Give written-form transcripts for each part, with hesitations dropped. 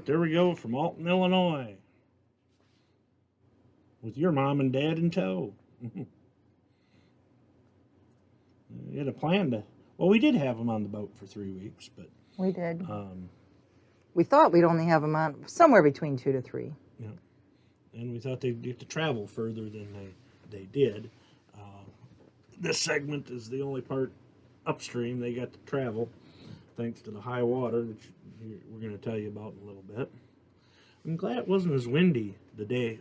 there we go from Alton, Illinois. With your mom and dad in tow. We had a plan to... Well, we did have them on the boat for 3 weeks, but... We did. We thought we'd only have them on somewhere between 2 to 3. Yeah. And we thought they'd get to travel further than they did. This segment is the only part upstream they got to travel, thanks to the high water that we're going to tell you about in a little bit. I'm glad it wasn't as windy the day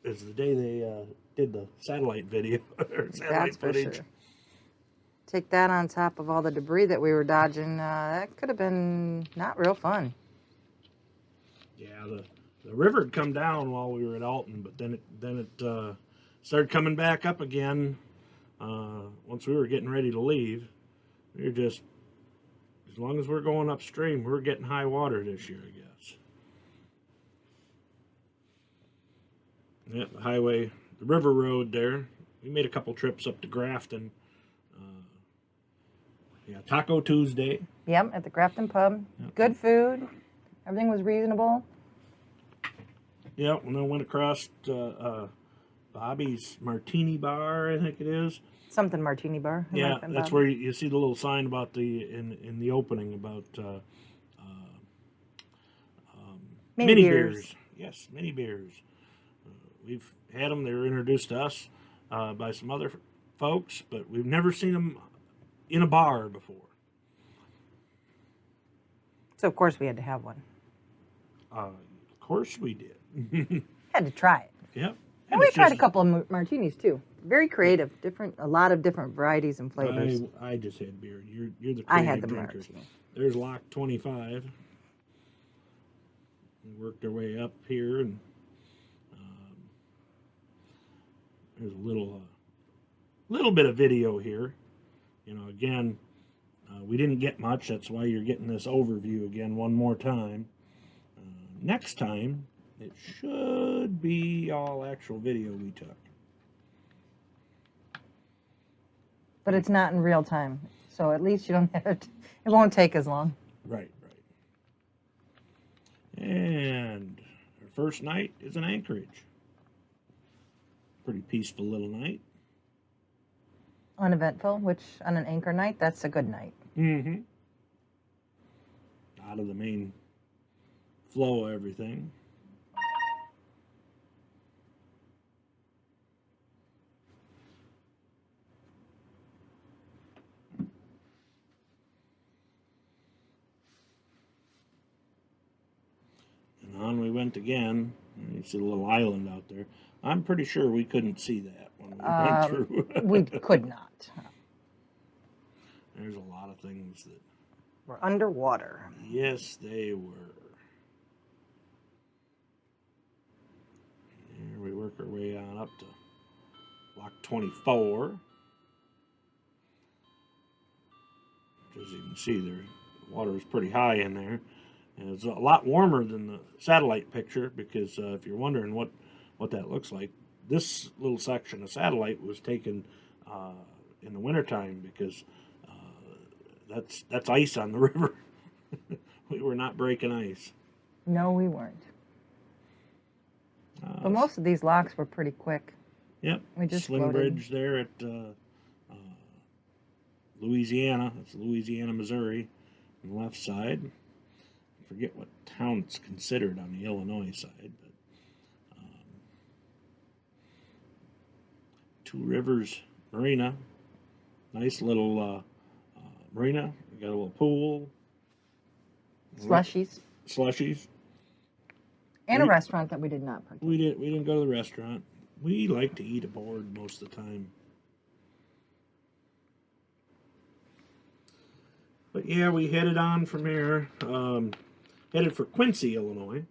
they did the satellite video or satellite footage. Sure. Take that on top of all the debris that we were dodging. That could have been not real fun. Yeah, the river had come down while we were at Alton, but then it started coming back up again. Once we were getting ready to leave, we were just, as long as we're going upstream, we're getting high water this year, I guess. Yeah, the highway, the river road there. We made a couple trips up to Grafton. Yeah, Taco Tuesday. Yep, at the Grafton Pub. Yep. Good food. Everything was reasonable. Yeah, and then went across Bobby's Martini Bar, I think it is. Something Martini Bar. Yeah, that's where you see the little sign about in the opening about mini beers. Yes, mini beers. We've had them. They were introduced to us by some other folks, but we've never seen them in a bar before. So of course we had to have one. Of course we did. Had to try it. Yep. And we tried a couple of martinis too. Very creative, a lot of different varieties and flavors. I just had beer. You're the creative I had the drinker. martini. There's Lock 25. We worked our way up here, and there's a little bit of video here. You know, again, we didn't get much. That's why you're getting this overview again one more time. Next time, it should be all actual video we took. But it's not in real time, so at least you don't have it. It won't take as long. Right. And our first night is in Anchorage. Pretty peaceful little night. Uneventful, which on an anchor night, that's a good night. Mm-hmm. Out of the main flow of everything. And on we went again. You see the little island out there. I'm pretty sure we couldn't see that when we went through. We could not. There's a lot of things that were underwater. Yes, they were. Here we work our way on up to Lock 24. As you can see, the water is pretty high in there. And it's a lot warmer than the satellite picture because if you're wondering what that looks like, this little section of satellite was taken in the wintertime because that's ice on the river. We were not breaking ice. No, we weren't. But most of these locks were pretty quick. Yep. We just Sling floated. Bridge there at Louisiana. That's Louisiana, Missouri, on the left side. I forget what town it's considered on the Illinois side, but Two Rivers Marina, nice little marina. You got a little pool, slushies, and a restaurant that we did not partake. We didn't go to the restaurant. We like to eat aboard most of the time. But yeah, we headed on from here. Headed for Quincy, Illinois.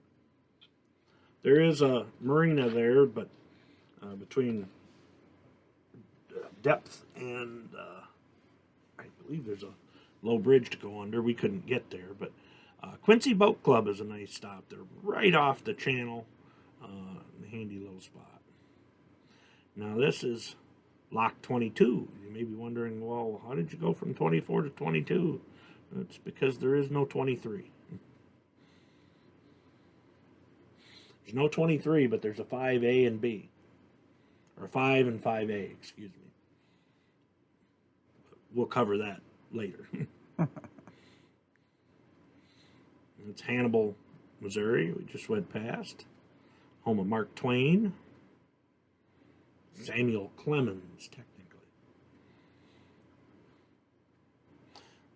There is a marina there, but between Depth and I believe there's a low bridge to go under. We couldn't get there, but Quincy Boat Club is a nice stop. They're right off the channel, a handy little spot. Now this is Lock 22. You may be wondering, well, how did you go from 24 to 22? It's because there is no 23. There's no 23, but there's a 5A and B. Or 5 and 5A, excuse me. We'll cover that later. It's Hannibal, Missouri. We just went past. Home of Mark Twain. Samuel Clemens, technically.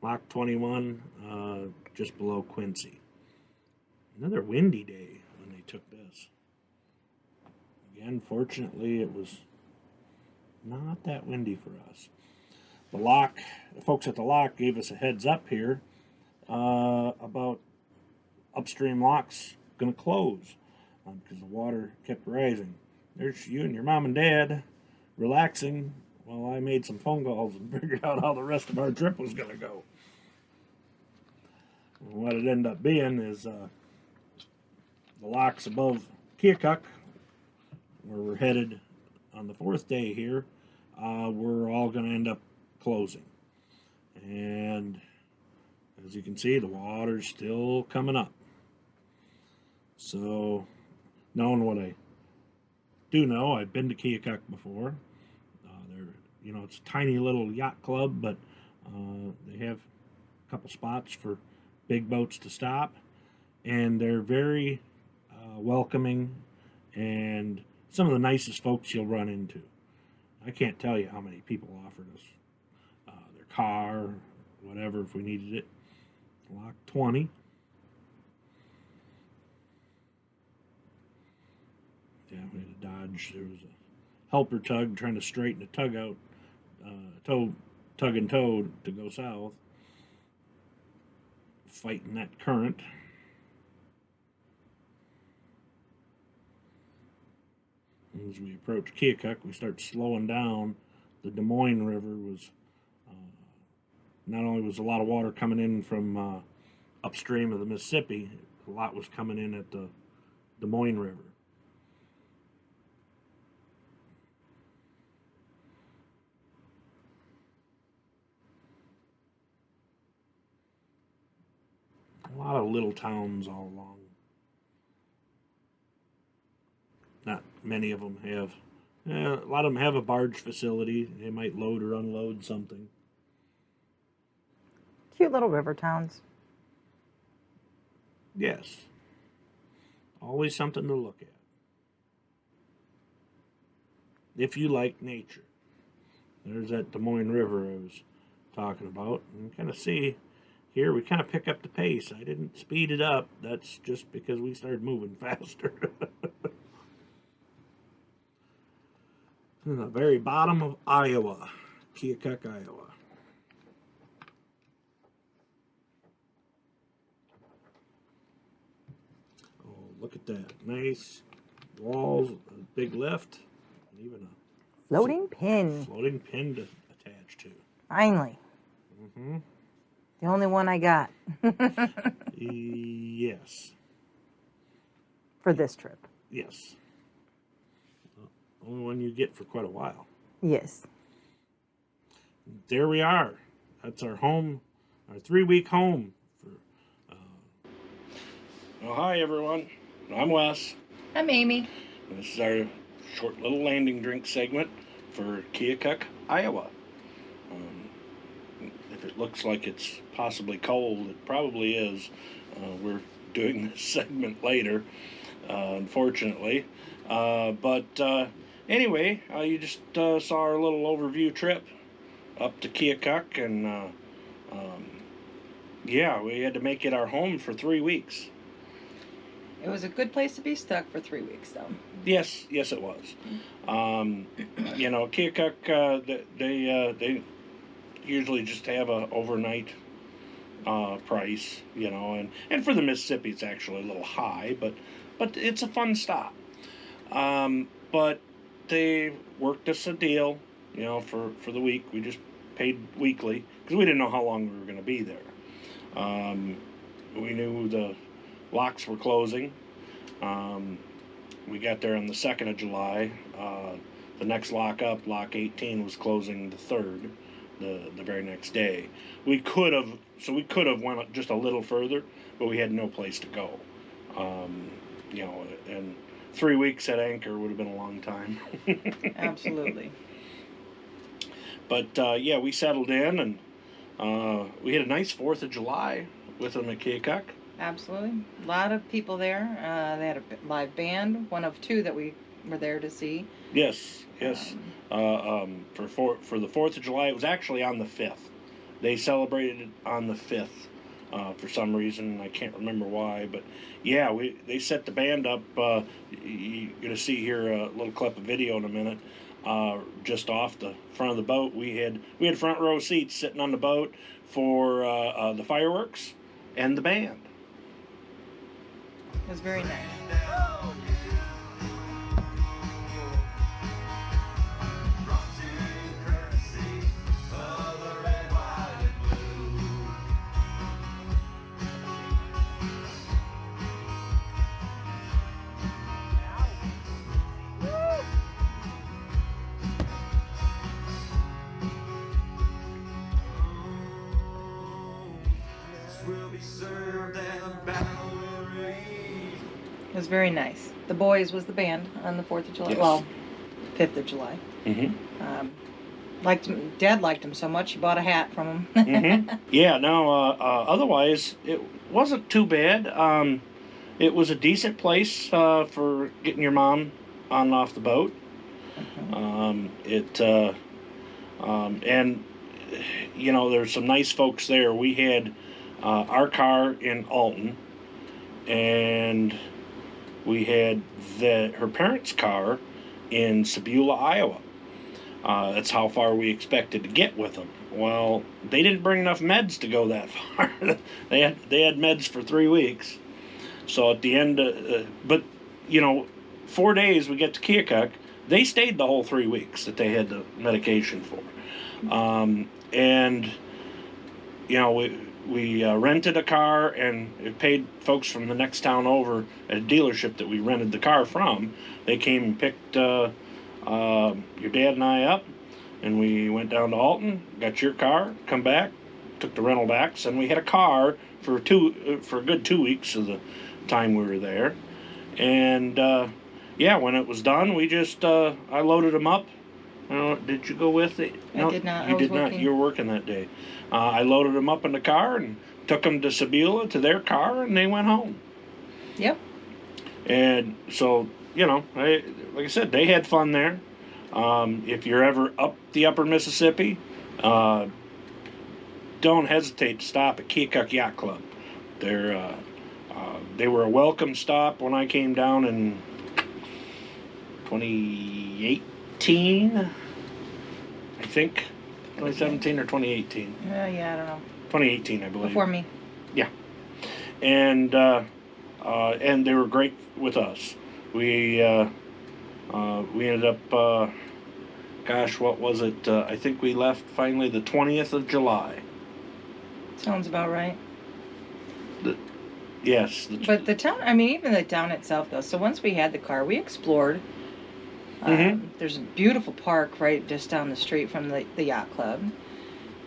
Mach 21, just below Quincy. Another windy day when they took this. Again, fortunately, it was not that windy for us. The folks at the lock gave us a heads up here about upstream locks going to close because the water kept rising. There's you and your mom and dad relaxing while I made some phone calls and figured out how the rest of our trip was going to go. And what it ended up being is the locks above Keokuk, where we're headed on the 4th day here, we're all going to end up closing. And as you can see, the water's still coming up. So, knowing what I do know, I've been to Keokuk before. It's a tiny little yacht club, but they have a couple spots for big boats to stop, and they're very welcoming and some of the nicest folks you'll run into. I can't tell you how many people offered us their car, whatever, if we needed it. Lock 20. Yeah, we had to dodge. There was a helper tug trying to straighten a tug out, tug and tow to go south, fighting that current. As we approach Keokuk, we start slowing down. The Des Moines River was, not only was a lot of water coming in from upstream of the Mississippi, a lot was coming in at the Des Moines River. A lot of little towns all along. Not many of them have. A lot of them have a barge facility. They might load or unload something. Cute little river towns. Yes. Always something to look at. If you like nature. There's that Des Moines River I was talking about. And you kind of see here we kind of pick up the pace. I didn't speed it up. That's just because we started moving faster. In the very bottom of Iowa, Keokuk, Iowa. Oh, look at that. Nice walls, a big lift, and even a Floating pin. Floating pin to attach to. Finally. Mm-hmm. The only one I got. Yes. For this trip. Yes. Only one you get for quite a while. Yes. There we are. That's our home, our 3-week home. Oh, hi everyone. I'm Wes. I'm Amy. This is our short little landing drink segment for Keokuk, Iowa. If it looks like it's possibly cold, it probably is. We're doing this segment later, unfortunately. Anyway, you just saw our little overview trip up to Keokuk, and yeah, we had to make it our home for 3 weeks. It was a good place to be stuck for 3 weeks, though. Yes, it was. Keokuk, they usually just have a overnight price, and for the Mississippi it's actually a little high, but it's a fun stop. But they worked us a deal, for the week. We just paid weekly because we didn't know how long we were going to be there. We knew the locks were closing. We got there on the 2nd of July. The next lock up, lock 18, was closing the 3rd, the very next day. We could have went just a little further, but we had no place to go. You know, and 3 weeks at anchor would have been a long time. Absolutely. But yeah, we settled in, and we had a nice 4th of July with them at Keokuk. Absolutely. A lot of people there. They had a live band, one of 2 that we were there to see. Yes, yes. For the 4th of July, it was actually on the 5th. They celebrated it on the 5th for some reason. I can't remember why, but yeah, they set the band up. You're gonna see here a little clip of video in a minute. Just off the front of the boat, we had front row seats sitting on the boat for the fireworks and the band. It was very nice. It was very nice. The Boys was the band on the 4th of July. Yes. Well, 5th of July. Dad liked him so much, he bought a hat from him. Yeah, no, otherwise, it wasn't too bad. It was a decent place for getting your mom on and off the boat. And, you know, there's some nice folks there. We had our car in Alton, and we had her parents' car in Sebula, Iowa. That's how far we expected to get with them. Well, they didn't bring enough meds to go that far. they had meds for 3 weeks. So at the end, but you know, 4 days we get to Keokuk. They stayed the whole 3 weeks that they had the medication for. And you know, we rented a car, and it paid folks from the next town over at a dealership that we rented the car from. They came and picked your dad and I up, and we went down to Alton, got your car, come back, took the rental back, and we had a car for a good 2 weeks of the time we were there. And yeah, when it was done, we just I loaded them up. Did you go with it? No, I did not. You did not. You were working that day. I loaded them up in the car and took them to Sebula to their car, and they went home. Yep. And so, you know, like I said, they had fun there. If you're ever up the upper Mississippi, don't hesitate to stop at Keokuk Yacht Club. They were a welcome stop when I came down in 2018, I think. 2017 or 2018. Yeah, I don't know. 2018, I believe. Before me. Yeah. And they were great with us. We ended up, gosh, what was it? I think we left finally the 20th of July. Sounds about right. Yes. But the town, I mean, even the town itself, though. So once we had the car, we explored. There's a beautiful park right just down the street from the yacht club.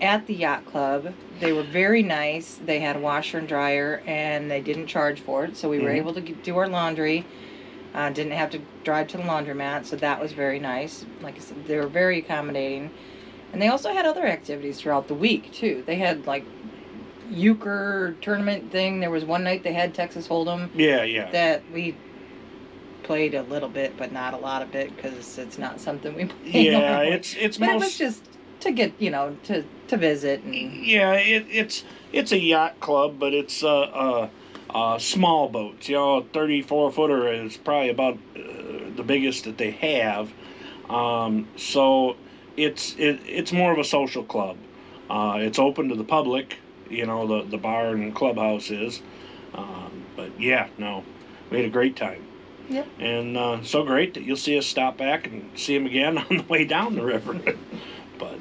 At the yacht club, they were very nice. They had a washer and dryer, and they didn't charge for it. So we were able to do our laundry. Didn't have to drive to the laundromat, so that was very nice. Like I said, they were very accommodating. And they also had other activities throughout the week, too. They had, like, euchre tournament thing. There was one night they had Texas Hold'em. Yeah. That we played a little bit, but not a lot of it, because it's not something we play. Yeah, normally. it's but most... it was just to get, you know, to visit. And... Yeah, it's a yacht club, but it's small boats. You know, a 34-footer is probably about the biggest that they have. So it's more of a social club. It's open to the public. You know, the bar and clubhouse is. But yeah, no, we had a great time. Yep. And so great that you'll see us stop back and see them again on the way down the river. But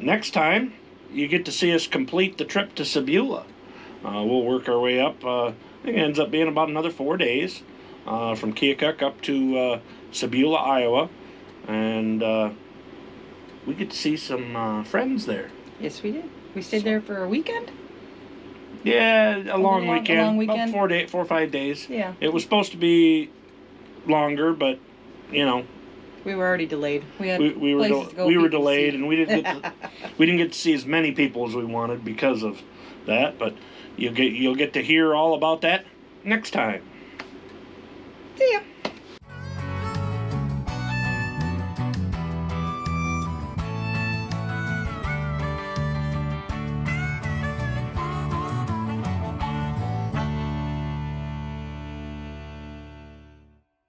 next time, you get to see us complete the trip to Sebula. We'll work our way up. I think it ends up being about another 4 days from Keokuk up to Sebula, Iowa. And we get to see some friends there. Yes, we did. We stayed there for a weekend. Yeah, a long weekend. A long weekend. About 4 or 5 days. Yeah. It was supposed to be longer, but you know, We were already delayed. We had we were places to go. we were people to delayed, see. and we didn't get to see as many people as we wanted because of that. But you'll get to hear all about that next time. See ya.